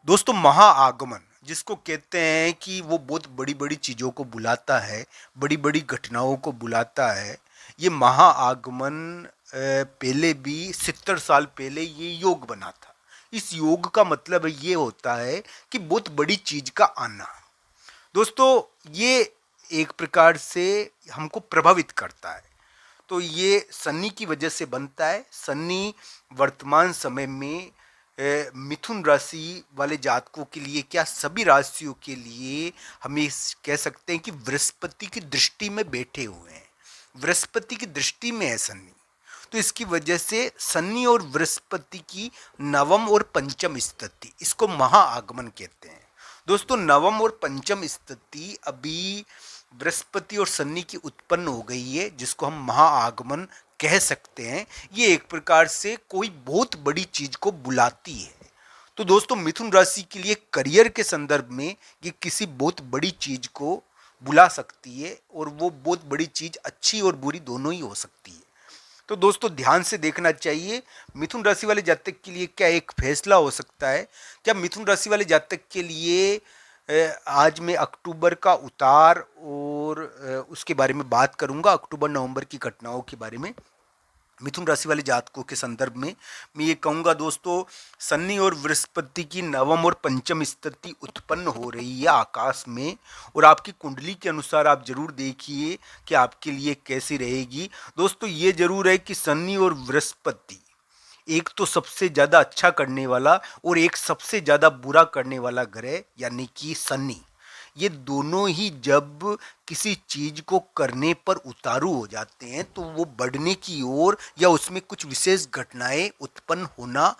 दोस्तों महाआगमन जिसको कहते हैं कि वो बहुत बड़ी बड़ी चीज़ों को बुलाता है, बड़ी बड़ी घटनाओं को बुलाता है। ये महाआगमन पहले भी 70 साल पहले ये योग बना था। इस योग का मतलब ये होता है कि बहुत बड़ी चीज का आना। दोस्तों ये एक प्रकार से हमको प्रभावित करता है। तो ये शनि की वजह से बनता है। शनि वर्तमान समय में मिथुन राशि वाले जातकों के लिए, क्या सभी राशियों के लिए, हम ये कह सकते हैं कि बृहस्पति की दृष्टि में बैठे हुए हैं। बृहस्पति की दृष्टि में है शनि। तो इसकी वजह से शनि और बृहस्पति की नवम और पंचम स्थिति, इसको महाआगमन कहते हैं। दोस्तों नवम और पंचम स्थिति अभी बृहस्पति और शनि की उत्पन्न हो गई है, जिसको हम महाआगमन कह सकते हैं। ये एक प्रकार से कोई बहुत बड़ी चीज को बुलाती है। तो दोस्तों मिथुन राशि के लिए करियर के संदर्भ में ये किसी बहुत बड़ी चीज को बुला सकती है, और वो बहुत बड़ी चीज अच्छी और बुरी दोनों ही हो सकती है। तो दोस्तों ध्यान से देखना चाहिए। मिथुन राशि वाले जातक के लिए क्या एक फैसला हो सकता है? क्या मिथुन राशि वाले जातक के लिए आज मैं अक्टूबर का उतार और उसके बारे में बात करूंगा, अक्टूबर नवंबर की घटनाओं के बारे में। मिथुन राशि वाले जातकों के संदर्भ में मैं ये कहूंगा दोस्तों, शनि और बृहस्पति की नवम और पंचम स्थिति उत्पन्न हो रही है आकाश में, और आपकी कुंडली के अनुसार आप जरूर देखिए कि आपके लिए कैसी रहेगी। दोस्तों ये जरूर है कि शनि और बृहस्पति एक तो सबसे ज्यादा अच्छा करने वाला और एक सबसे ज्यादा बुरा करने वाला ग्रह, यानी कि शनि। ये दोनों ही जब किसी चीज को करने पर उतारू हो जाते हैं तो वो बढ़ने की ओर या उसमें कुछ विशेष घटनाएं उत्पन्न होना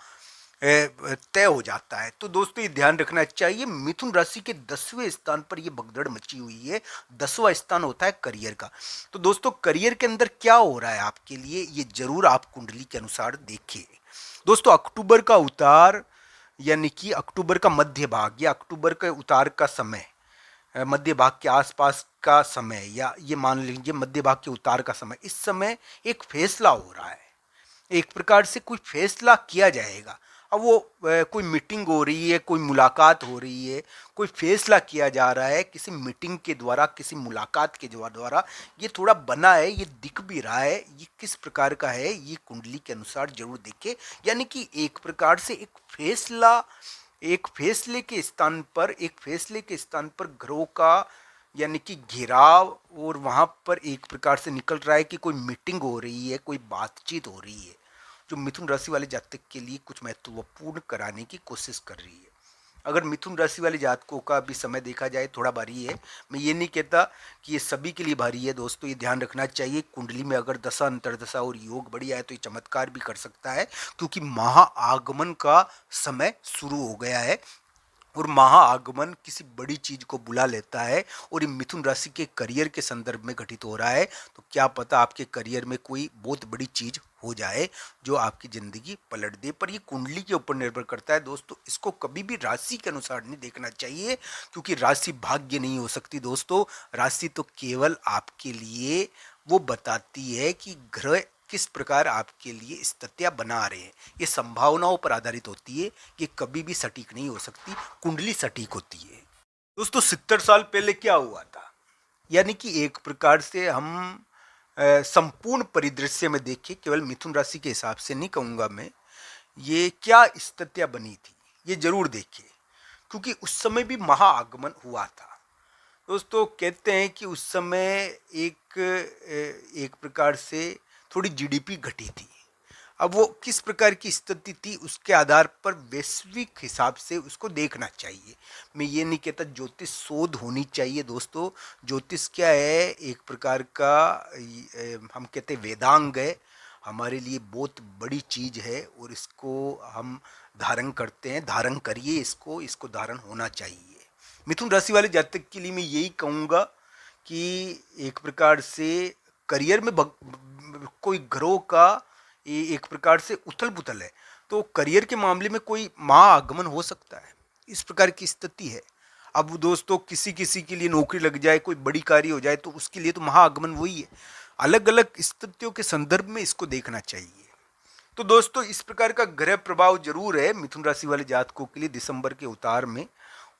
तय हो जाता है। तो दोस्तों ये ध्यान रखना चाहिए। मिथुन राशि के 10वें स्थान पर ये भगदड़ मची हुई है। 10वां स्थान होता है करियर का। तो दोस्तों करियर के अंदर क्या हो रहा है आपके लिए, ये जरूर आप कुंडली के अनुसार देखिए। दोस्तों अक्टूबर का उतार, यानी कि अक्टूबर का मध्य भाग या अक्टूबर के उतार का समय, मध्य भाग के आसपास का समय, या ये मान लीजिए मध्य भाग के उतार का समय, इस समय एक फैसला हो रहा है। एक प्रकार से कोई फैसला किया जाएगा। अब वो कोई मीटिंग हो रही है, कोई मुलाकात हो रही है, कोई फैसला किया जा रहा है किसी मीटिंग के द्वारा, किसी मुलाकात के द्वारा। ये थोड़ा बना है, ये दिख भी रहा है। ये किस प्रकार का है ये कुंडली के अनुसार जरूर देखें। यानी कि एक प्रकार से एक फैसला, एक फैसले के स्थान पर, एक फैसले के स्थान पर ग्रहों का यानी कि घेराव, और वहां पर एक प्रकार से निकल रहा है कि कोई मीटिंग हो रही है, कोई बातचीत हो रही है, जो मिथुन राशि वाले जातक के लिए कुछ महत्वपूर्ण कराने की कोशिश कर रही है। अगर मिथुन राशि वाले जातकों का भी समय देखा जाए थोड़ा भारी है। मैं ये नहीं कहता कि ये सभी के लिए भारी है। दोस्तों ये ध्यान रखना चाहिए, कुंडली में अगर दशा अंतरदशा और योग बढ़िया है तो ये चमत्कार भी कर सकता है, क्योंकि महाआगमन का समय शुरू हो गया है। और महाआगमन किसी बड़ी चीज को बुला लेता है, और ये मिथुन राशि के करियर के संदर्भ में घटित हो रहा है। तो क्या पता आपके करियर में कोई बहुत बड़ी चीज हो जाए जो आपकी जिंदगी पलट दे। पर ये कुंडली के ऊपर निर्भर करता है दोस्तों, इसको कभी भी राशि के अनुसार नहीं देखना चाहिए, क्योंकि राशि भाग्य नहीं हो सकती दोस्तों। राशि तो केवल आपके लिए वो बताती है कि ग्रह किस प्रकार आपके लिए स्थितियां बना रहे हैं। ये संभावनाओं पर आधारित होती है, कि कभी भी सटीक नहीं हो सकती, कुंडली सटीक होती है। दोस्तों 70 साल पहले क्या हुआ था, यानी कि एक प्रकार से हम संपूर्ण परिदृश्य में देखें, केवल मिथुन राशि के हिसाब से नहीं कहूंगा मैं, ये क्या स्थितियां बनी थी ये जरूर देखिए, क्योंकि उस समय भी महाआगमन हुआ था। दोस्तों कहते हैं कि उस समय एक एक प्रकार से थोड़ी जीडीपी घटी थी। अब वो किस प्रकार की स्थिति थी उसके आधार पर वैश्विक हिसाब से उसको देखना चाहिए। मैं ये नहीं कहता ज्योतिष शोध होनी चाहिए दोस्तों। ज्योतिष क्या है, एक प्रकार का हम कहते हैं वेदांग है, हमारे लिए बहुत बड़ी चीज है, और इसको हम धारण करते हैं। धारण करिए इसको, इसको धारण होना चाहिए। मिथुन राशि वाले जातक के लिए मैं यही कहूँगा कि एक प्रकार से करियर में कोई ग्रह का एक प्रकार से उथल पुथल है, तो करियर के मामले में कोई महाआगमन हो सकता है, इस प्रकार की स्थिति है। अब दोस्तों किसी किसी के लिए नौकरी लग जाए, कोई बड़ी कार्य हो जाए, तो उसके लिए तो महाआगमन वही है। अलग अलग स्थितियों के संदर्भ में इसको देखना चाहिए। तो दोस्तों इस प्रकार का ग्रह प्रभाव जरूर है मिथुन राशि वाले जातकों के लिए दिसंबर के उतार में,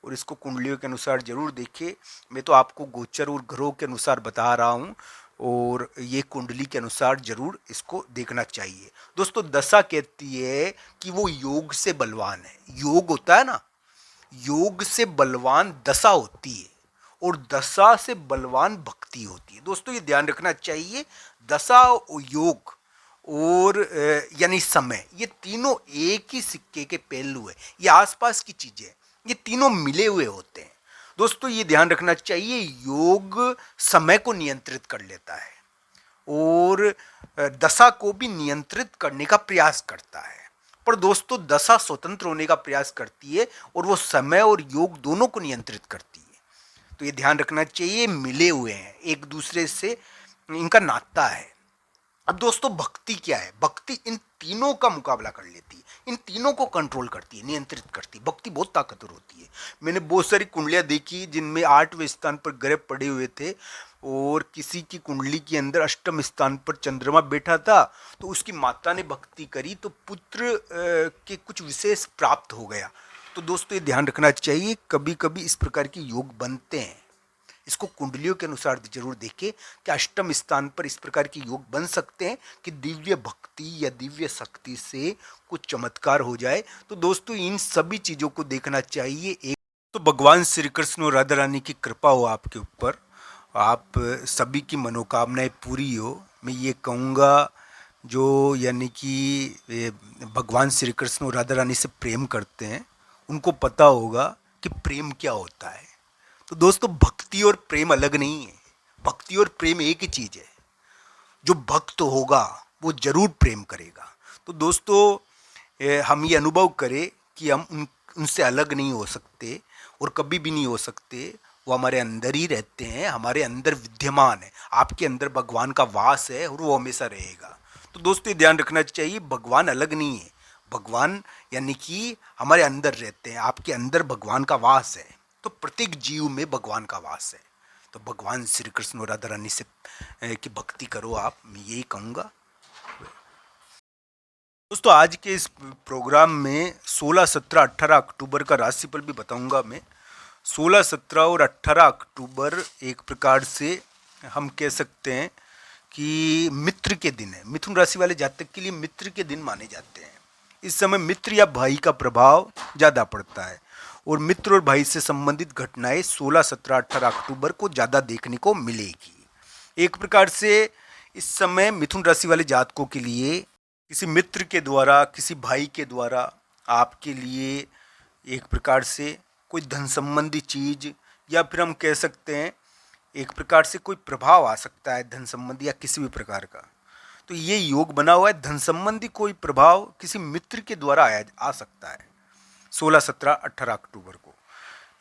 और इसको कुंडलियों के अनुसार जरूर देखिए। मैं तो आपको गोचर और ग्रहों के अनुसार बता रहा हूँ, और ये कुंडली के अनुसार जरूर इसको देखना चाहिए। दोस्तों दशा कहती है कि वो योग से बलवान है। योग होता है ना, योग से बलवान दशा होती है, और दशा से बलवान भक्ति होती है। दोस्तों ये ध्यान रखना चाहिए, दशा, योग और यानी समय, ये तीनों एक ही सिक्के के पहलू है। ये आसपास की चीजें हैं, ये तीनों मिले हुए होते हैं। दोस्तों ये ध्यान रखना चाहिए, योग समय को नियंत्रित कर लेता है और दशा को भी नियंत्रित करने का प्रयास करता है। पर दोस्तों दशा स्वतंत्र होने का प्रयास करती है और वो समय और योग दोनों को नियंत्रित करती है। तो ये ध्यान रखना चाहिए, मिले हुए हैं एक दूसरे से, इनका नाता है। अब दोस्तों भक्ति क्या है? भक्ति इन तीनों का मुकाबला कर लेती है, इन तीनों को कंट्रोल करती है, नियंत्रित करती है। भक्ति बहुत ताकतवर होती है। मैंने बहुत सारी कुंडलियां देखी जिनमें 8वें स्थान पर ग्रह पड़े हुए थे, और किसी की कुंडली के अंदर अष्टम स्थान पर चंद्रमा बैठा था, तो उसकी माता ने भक्ति करी तो पुत्र के कुछ विशेष प्राप्त हो गया। तो दोस्तों ये ध्यान रखना चाहिए, कभी कभी इस प्रकार के योग बनते हैं। इसको कुंडलियों के अनुसार जरूर देखें कि अष्टम स्थान पर इस प्रकार के योग बन सकते हैं कि दिव्य भक्ति या दिव्य शक्ति से कुछ चमत्कार हो जाए। तो दोस्तों इन सभी चीजों को देखना चाहिए। एक तो भगवान श्री कृष्ण और राधा रानी की कृपा हो आपके ऊपर, आप सभी की मनोकामनाएं पूरी हो। मैं ये कहूँगा जो यानी कि भगवान श्री कृष्ण और राधा रानी से प्रेम करते हैं, उनको पता होगा कि प्रेम क्या होता है। तो दोस्तों भक्ति और प्रेम अलग नहीं है, भक्ति और प्रेम एक ही चीज है। जो भक्त होगा वो जरूर प्रेम करेगा। तो दोस्तों हम ये अनुभव करें कि हम उनसे अलग नहीं हो सकते और कभी भी नहीं हो सकते। वो हमारे अंदर ही रहते हैं, हमारे अंदर विद्यमान है। आपके अंदर भगवान का वास है और वो हमेशा रहेगा। तो दोस्तों ये ध्यान रखना चाहिए, भगवान अलग नहीं है। भगवान यानी कि हमारे अंदर रहते हैं, आपके अंदर भगवान का वास है। तो प्रत्येक जीव में भगवान का वास है। तो भगवान श्री कृष्ण और राधा रानी से की भक्ति करो आप, मैं यही कहूँगा। दोस्तों आज के इस प्रोग्राम में 16, 17, 18 अक्टूबर का राशिफल भी बताऊंगा मैं। 16, 17 और 18 अक्टूबर एक प्रकार से हम कह सकते हैं कि मित्र के दिन है। मिथुन राशि वाले जातक के लिए मित्र के दिन माने जाते हैं। इस समय मित्र या भाई का प्रभाव ज़्यादा पड़ता है, और मित्र और भाई से संबंधित घटनाएं 16, 17, 18 अक्टूबर को ज़्यादा देखने को मिलेगी। एक प्रकार से इस समय मिथुन राशि वाले जातकों के लिए किसी मित्र के द्वारा, किसी भाई के द्वारा आपके लिए एक प्रकार से कोई धन संबंधी चीज, या फिर हम कह सकते हैं एक प्रकार से कोई प्रभाव आ सकता है धन संबंधी या किसी भी प्रकार का। तो ये योग बना हुआ है, धन संबंधी कोई प्रभाव किसी मित्र के द्वारा आ सकता है 16, 17, 18 अक्टूबर को।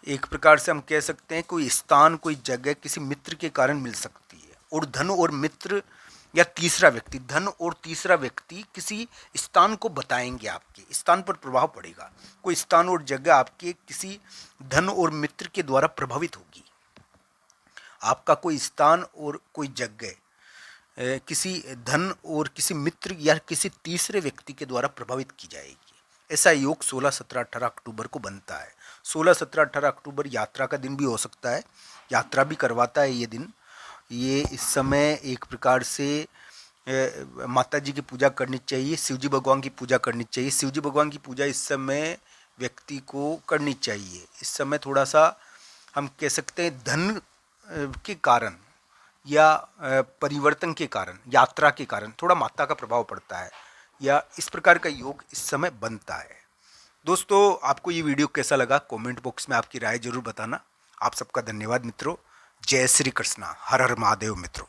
एक प्रकार से हम कह सकते हैं कोई स्थान, कोई जगह किसी मित्र के कारण मिल सकती है। और धन और मित्र या तीसरा व्यक्ति, धन और तीसरा व्यक्ति किसी स्थान को बताएंगे, आपके स्थान पर प्रभाव पड़ेगा। कोई स्थान और जगह आपके किसी धन और मित्र के द्वारा प्रभावित होगी। आपका कोई स्थान और कोई जगह किसी धन और किसी मित्र या किसी तीसरे व्यक्ति के द्वारा प्रभावित की जाएगी। ऐसा योग 16, 17, 18 अक्टूबर को बनता है। 16, 17, 18 अक्टूबर यात्रा का दिन भी हो सकता है, यात्रा भी करवाता है ये दिन। ये इस समय एक प्रकार से माता जी की पूजा करनी चाहिए, शिव जी भगवान की पूजा करनी चाहिए। शिव जी भगवान की पूजा इस समय व्यक्ति को करनी चाहिए। इस समय थोड़ा सा हम कह सकते हैं धन के कारण या परिवर्तन के कारण, यात्रा के कारण थोड़ा माता का प्रभाव पड़ता है, या इस प्रकार का योग इस समय बनता है। दोस्तों आपको ये वीडियो कैसा लगा कमेंट बॉक्स में आपकी राय जरूर बताना। आप सबका धन्यवाद मित्रों। जय श्री कृष्णा, हर हर महादेव मित्रों।